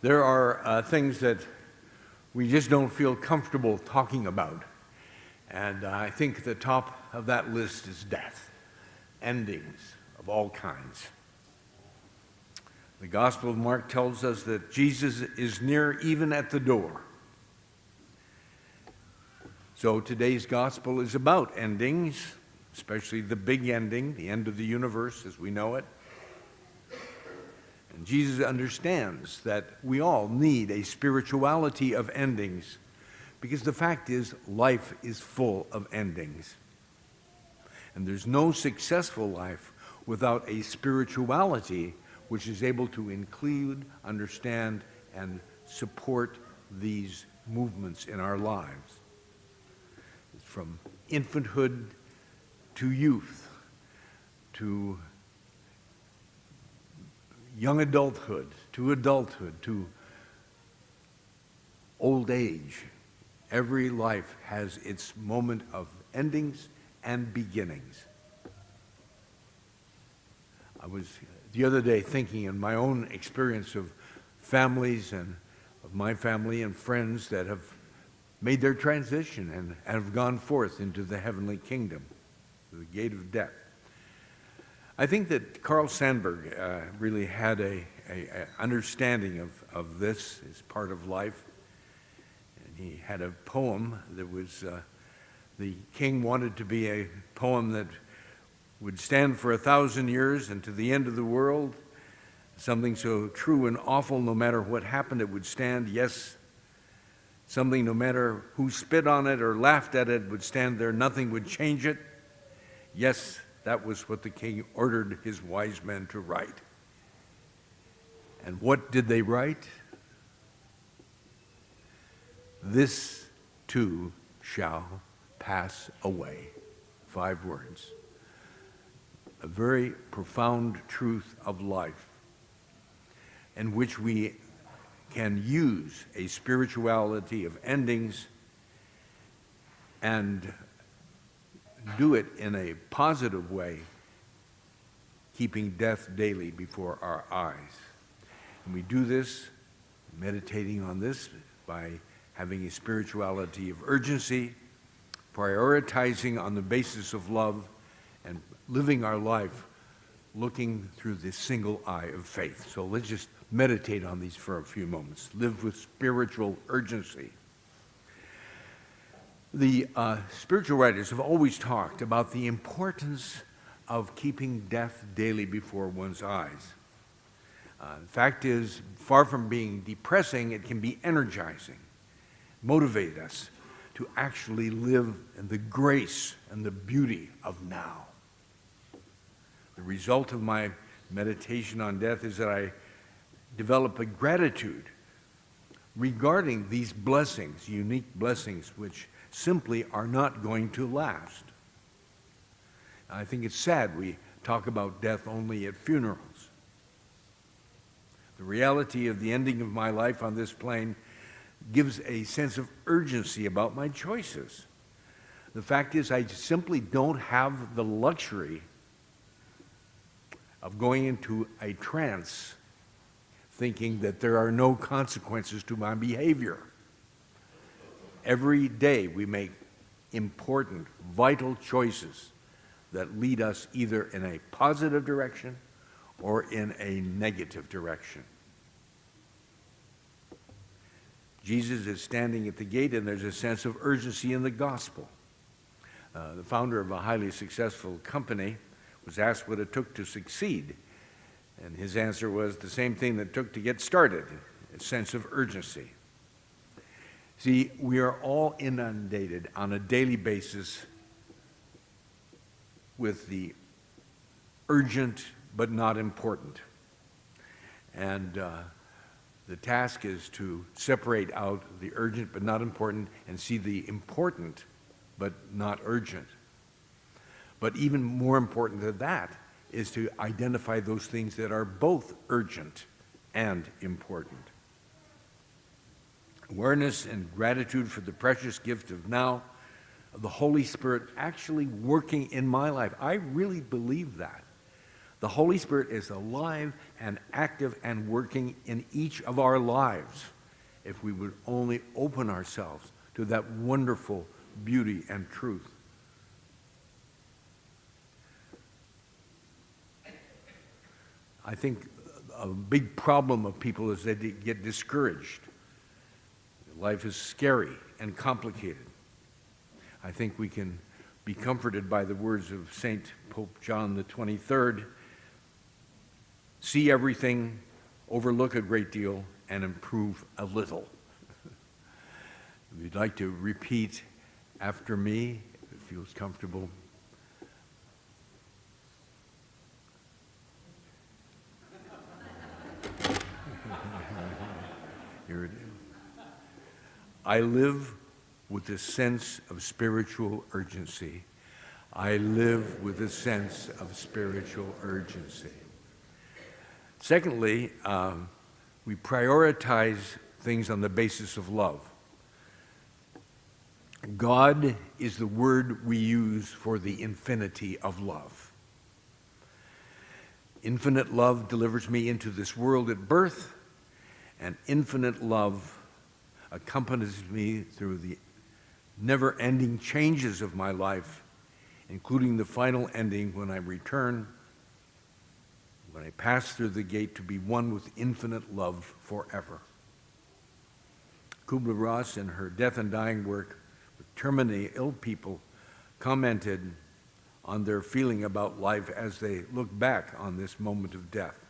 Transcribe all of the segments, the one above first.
There are things that we just don't feel comfortable talking about. And I think the top of that list is death, endings of all kinds. The Gospel of Mark tells us that Jesus is near, even at the door. So today's gospel is about endings, especially the big ending, the end of the universe as we know it. And Jesus understands that we all need a spirituality of endings, because the fact is, life is full of endings. And there's no successful life without a spirituality which is able to include, understand, and support these movements in our lives. It's from infanthood to youth, to young adulthood, to old age. Every life has its moment of endings and beginnings. I was the other day thinking in my own experience of families and of my family and friends that have made their transition and have gone forth into the heavenly kingdom, the gate of death. I think that Carl Sandburg really had a understanding of this as part of life. And he had a poem that was, the king wanted to be a poem that would stand for 1,000 years and to the end of the world. Something so true and awful, no matter what happened, it would stand. Yes, something no matter who spit on it or laughed at it would stand there. Nothing would change it. Yes, that was what the king ordered his wise men to write. And what did they write? This too shall pass away. 5 words. A very profound truth of life, in which we can use a spirituality of endings and do it in a positive way, keeping death daily before our eyes. And we do this, meditating on this, by having a spirituality of urgency, prioritizing on the basis of love, and living our life looking through the single eye of faith. So let's just meditate on these for a few moments. Live with spiritual urgency. The spiritual writers have always talked about the importance of keeping death daily before one's eyes. The fact is, far from being depressing, it can be energizing, motivate us to actually live in the grace and the beauty of now. The result of my meditation on death is that I develop a gratitude regarding these blessings, unique blessings, which simply are not going to last. I think it's sad we talk about death only at funerals. The reality of the ending of my life on this plane gives a sense of urgency about my choices. The fact is, I simply don't have the luxury of going into a trance thinking that there are no consequences to my behavior. Every day we make important, vital choices that lead us either in a positive direction or in a negative direction. Jesus is standing at the gate, and there's a sense of urgency in the gospel. The founder of a highly successful company was asked what it took to succeed, and his answer was the same thing that it took to get started, a sense of urgency. See, we are all inundated on a daily basis with the urgent but not important. And the task is to separate out the urgent but not important and see the important but not urgent. But even more important than that is to identify those things that are both urgent and important. Awareness and gratitude for the precious gift of now, of the Holy Spirit actually working in my life. I really believe that. The Holy Spirit is alive and active and working in each of our lives if we would only open ourselves to that wonderful beauty and truth. I think a big problem of people is that they get discouraged. Life is scary and complicated. I think we can be comforted by the words of St. Pope John the 23rd. See everything, overlook a great deal, and improve a little. If you'd like to repeat after me, if it feels comfortable. Here it is. I live with a sense of spiritual urgency. I live with a sense of spiritual urgency. Secondly, we prioritize things on the basis of love. God is the word we use for the infinity of love. Infinite love delivers me into this world at birth, and infinite love accompanies me through the never-ending changes of my life, including the final ending when I return, when I pass through the gate to be one with infinite love forever. Kubler-Ross, in her Death and Dying work with terminally ill people, commented on their feeling about life as they look back on this moment of death.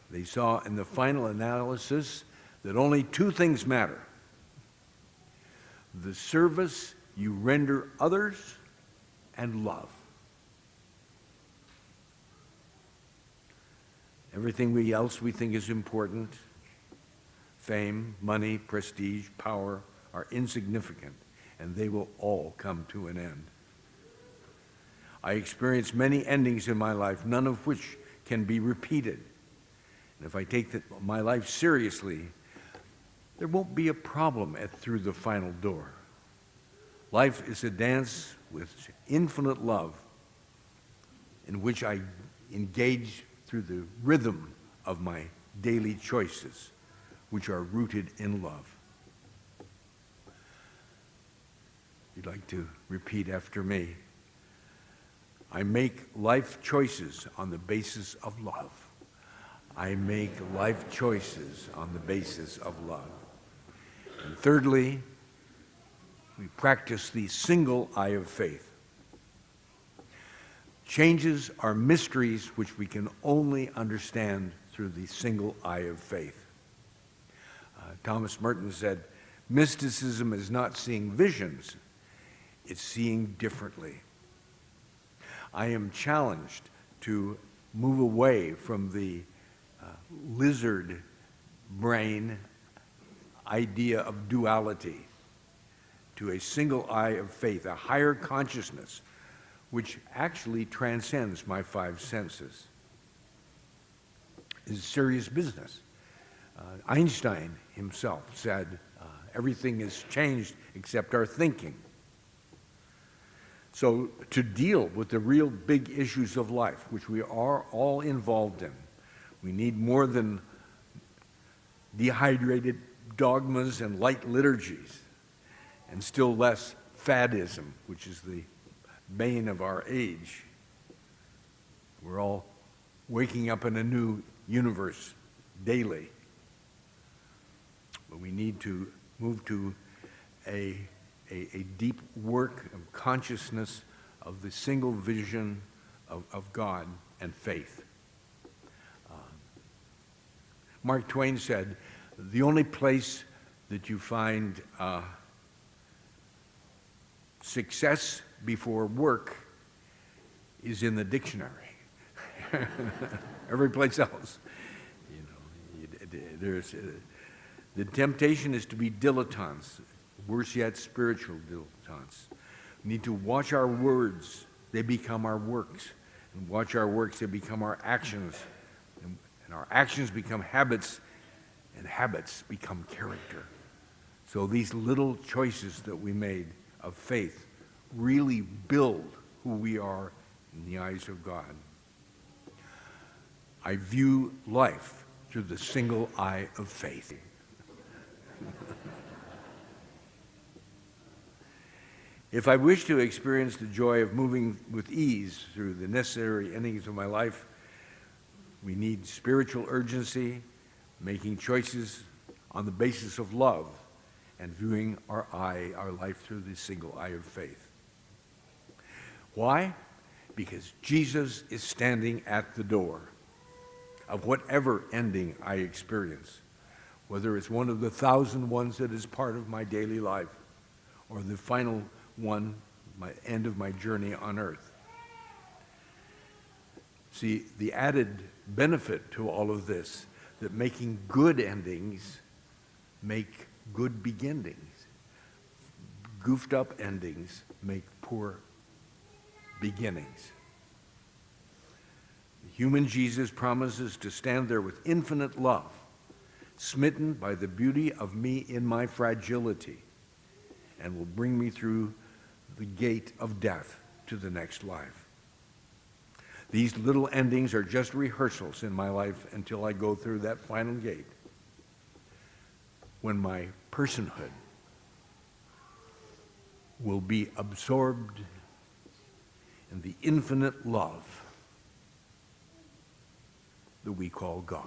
They saw in the final analysis that only two things matter: the service you render others and love. Everything else we think is important, fame, money, prestige, power, are insignificant, and they will all come to an end. I experienced many endings in my life, none of which can be repeated. And if I take my life seriously, there won't be a problem through the final door. Life is a dance with infinite love in which I engage through the rhythm of my daily choices, which are rooted in love. If you'd like to repeat after me. I make life choices on the basis of love. I make life choices on the basis of love. And thirdly, we practice the single eye of faith. Changes are mysteries which we can only understand through the single eye of faith. Thomas Merton said, mysticism is not seeing visions, it's seeing differently. I am challenged to move away from the lizard brain idea of duality to a single eye of faith, a higher consciousness which actually transcends my five senses. It's serious business. Einstein himself said, everything is changed except our thinking. So to deal with the real big issues of life, which we are all involved in, we need more than dehydrated dogmas and light liturgies, and still less faddism, which is the bane of our age. We're all waking up in a new universe daily. But we need to move to a deep work of consciousness of the single vision of God and faith. Mark Twain said, the only place that you find success before work is in the dictionary. Every place else, there's the temptation is to be dilettantes, worse yet, spiritual dilettantes. We need to watch our words; they become our works, and watch our works; they become our actions, and our actions become habits, and habits become character. So these little choices that we made of faith really build who we are in the eyes of God. I view life through the single eye of faith. If I wish to experience the joy of moving with ease through the necessary endings of my life, we need spiritual urgency, making choices on the basis of love, and viewing our life through the single eye of faith. Why? Because Jesus is standing at the door of whatever ending I experience, whether it's one of the 1,000 ones that is part of my daily life, or the final one, my end of my journey on earth. See, the added benefit to all of this, that making good endings make good beginnings. Goofed up endings make poor beginnings. The human Jesus promises to stand there with infinite love, smitten by the beauty of me in my fragility, and will bring me through the gate of death to the next life. These little endings are just rehearsals in my life until I go through that final gate, when my personhood will be absorbed in the infinite love that we call God.